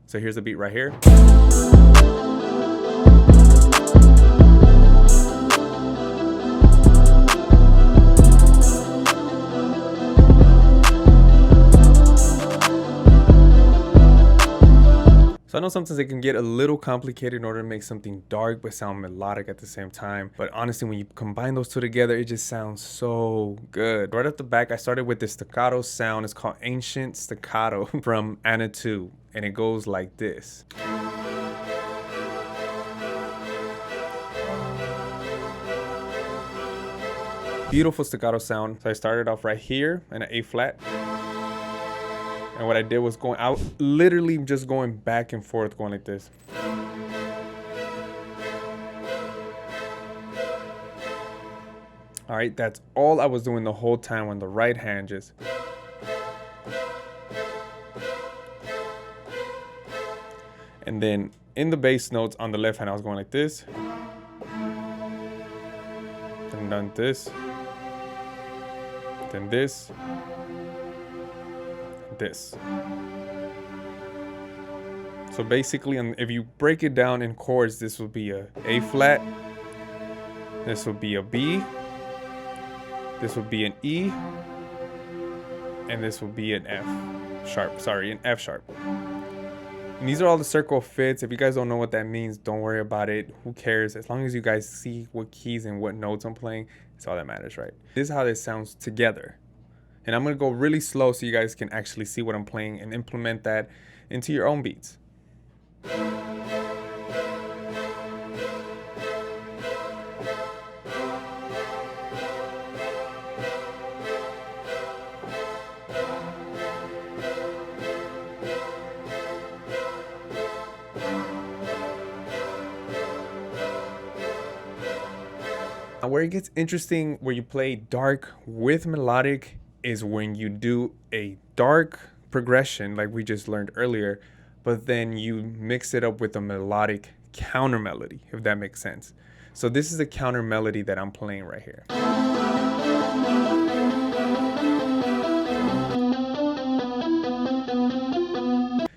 So here's the beat right here. So I know sometimes it can get a little complicated in order to make something dark but sound melodic at the same time. But honestly, when you combine those two together, it just sounds so good. Right off the back, I started with this staccato sound. It's called Ancient Staccato from Anna 2. And it goes like this. Beautiful staccato sound. So I started off right here in an A flat. And what I did was going out, literally just going back and forth, going like this. All right, that's all I was doing the whole time on the right hand, just. And then in the bass notes on the left hand, I was going like this. Then done this. Then this. This. So basically, if you break it down in chords, this will be a A flat, this will be a B, this will be an E, and this will be an F sharp. Sorry, an F sharp. And these are all the circle fits. If you guys don't know what that means, don't worry about it. Who cares? As long as you guys see what keys and what notes I'm playing, it's all that matters, right? This is how this sounds together. And I'm going to go really slow so you guys can actually see what I'm playing and implement that into your own beats. Now, where it gets interesting, where you play dark with melodic, is when you do a dark progression like we just learned earlier, but then you mix it up with a melodic counter melody, if that makes sense. So this is a counter melody that I'm playing right here.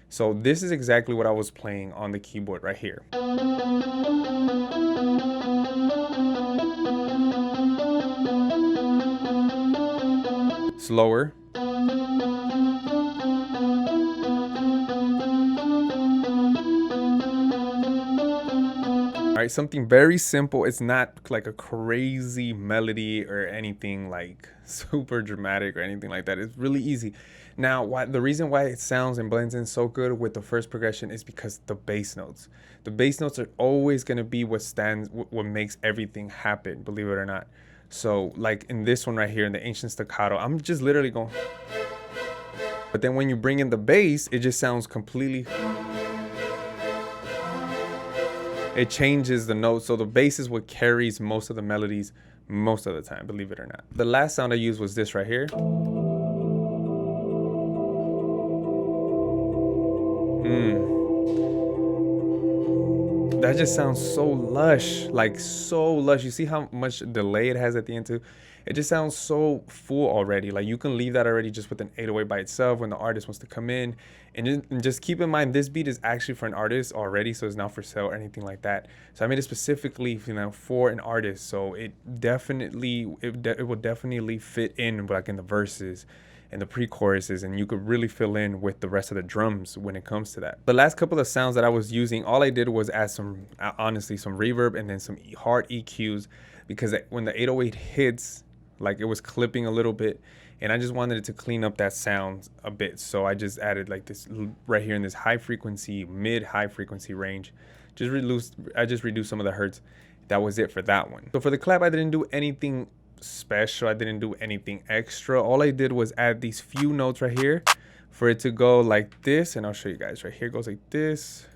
So this is exactly what I was playing on the keyboard right here. Slower. All right, something very simple. It's not like a crazy melody or anything like super dramatic or anything like that. It's really easy. Now, the reason why it sounds and blends in so good with the first progression is because the bass notes. The bass notes are always going to be what makes everything happen, believe it or not. So like in this one right here, in the Ancient Staccato, I'm just literally going. But then when you bring in the bass, it just sounds completely. It changes the notes. So the bass is what carries most of the melodies most of the time, believe it or not. The last sound I used was this right here. That just sounds so lush, like so lush. You see how much delay it has at the end too? It just sounds so full already. Like you can leave that already just with an 808 by itself when the artist wants to come in. And just keep in mind, this beat is actually for an artist already, so it's not for sale or anything like that. So I made it specifically, for an artist. So it will definitely fit in like in the verses and the pre-choruses, and you could really fill in with the rest of the drums when it comes to that. The last couple of sounds that I was using, all I did was add some reverb and then some hard EQs, because when the 808 hits, like it was clipping a little bit, and I just wanted it to clean up that sound a bit. So I just added like this right here in this mid-high frequency range. I just reduced some of the hertz. That was it for that one. So for the clap, I didn't do anything special. I didn't do anything extra. All I did was add these few notes right here for it to go like this, and I'll show you guys right here. It goes like this.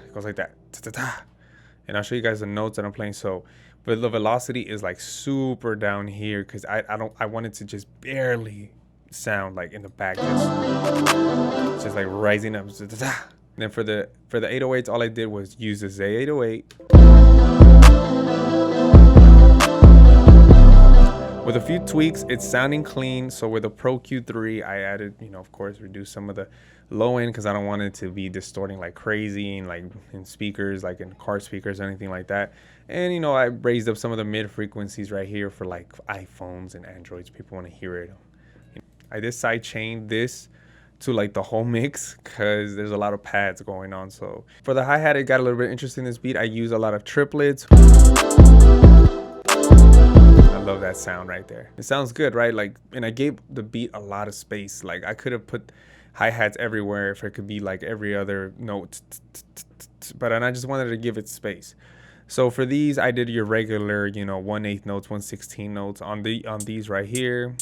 It goes like that. And I'll show you guys the notes that I'm playing. So, but the velocity is like super down here because I want it to just barely sound like in the back, just like rising up. And then for the 808s, all I did was use the Z808, With a few tweaks, it's sounding clean. So with the Pro Q3, I added, of course, reduce some of the low end because I don't want it to be distorting like crazy and like in speakers, like in car speakers or anything like that. And I raised up some of the mid frequencies right here for like iPhones and Androids. People want to hear it. I did side chain this to like the whole mix because there's a lot of pads going on. So for the hi-hat, it got a little bit interesting in this beat. I use a lot of triplets. I love that sound right there. It sounds good, right? Like, and I gave the beat a lot of space. Like I could have put hi-hats everywhere if it could be like every other note, but I just wanted to give it space. So for these, I did your regular, 1/8 notes, 1/16 notes on these right here.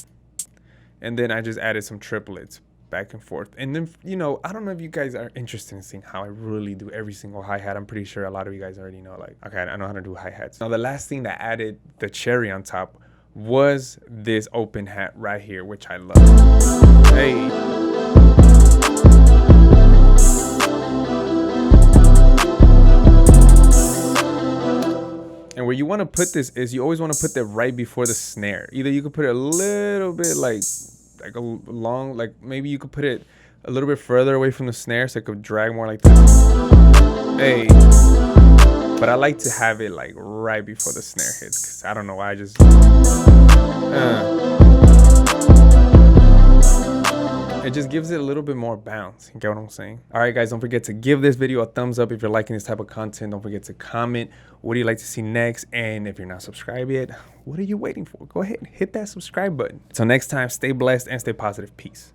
And then I just added some triplets back and forth. And then, I don't know if you guys are interested in seeing how I really do every single hi-hat. I'm pretty sure a lot of you guys already know, like, okay, I know how to do hi-hats. Now, the last thing that added the cherry on top was this open hat right here, which I love. Hey. And where you want to put this is you always want to put that right before the snare. Either you could put it a little bit like a long, like maybe you could put it a little bit further away from the snare so it could drag more like this. Hey. But I like to have it like right before the snare hits because I don't know why I just... It just gives it a little bit more bounce. You get what I'm saying? All right, guys, don't forget to give this video a thumbs up if you're liking this type of content. Don't forget to comment. What do you like to see next? And if you're not subscribed yet, what are you waiting for? Go ahead and hit that subscribe button. Until next time, stay blessed and stay positive. Peace.